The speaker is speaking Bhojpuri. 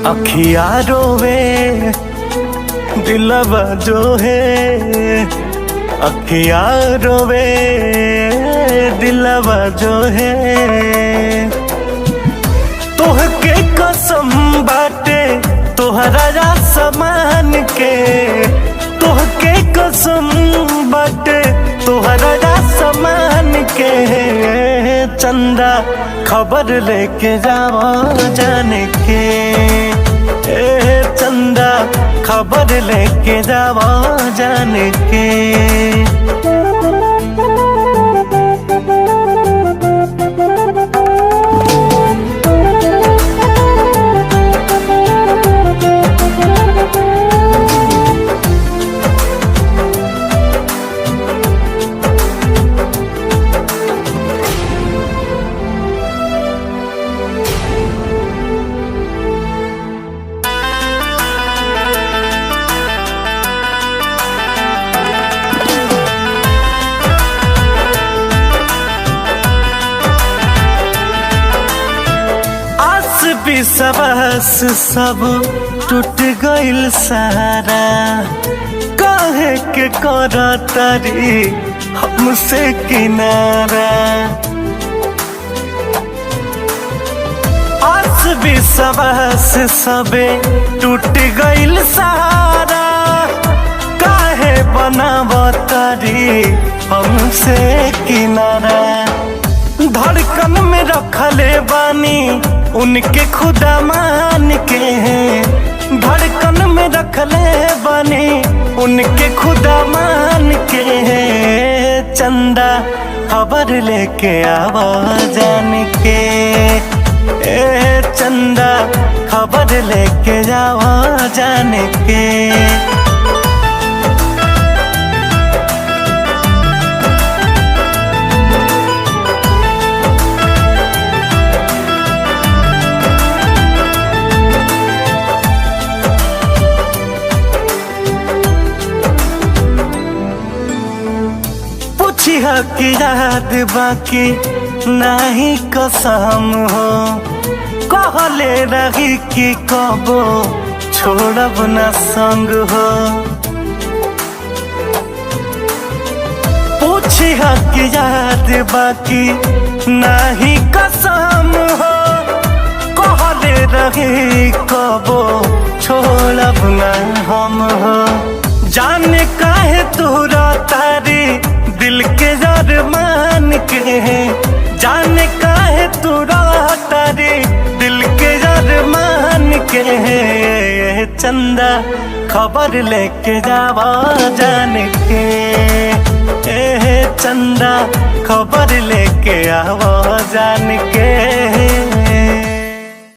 अखिया रोवे दिलवा जो है, अखिया रोवे दिलवा जो है। तोहके कसम बाटे तोहरा समान के, तोहके कसम बाटे तोहरा समान के। चंदा खबर लेके जावा जाने के, चंदा खबर लेके जावा जाने के। विश्वास सब टूट गइल सारा, काहे के करतारी हमसे किनारा। आस विश्वास सबे टूट गइल सारा, काहे बनावतारी हमसे किनारा। धड़कन में रखले बानी उनके खुदा मान के हैं, धड़कन में रखले बानी उनके खुदा मान के हैं। चंदा खबर लेके आवा जान के, चंदा खबर लेके जावा जान के। की याद बाकी नहीं कसम हो, कहले रही कि कबो छोड़ब न संग हो। पूछी की याद बाकी नहीं कसम हो, कहले रही कबो छोड़ब न हम हो। जाने काहे तोरा तारी दिल के जार मान के, जाने काहे तोरा तारी दिल के जार मान के। चंदा खबर लेके जावा जान के, चंदा खबर लेके आवा जान के।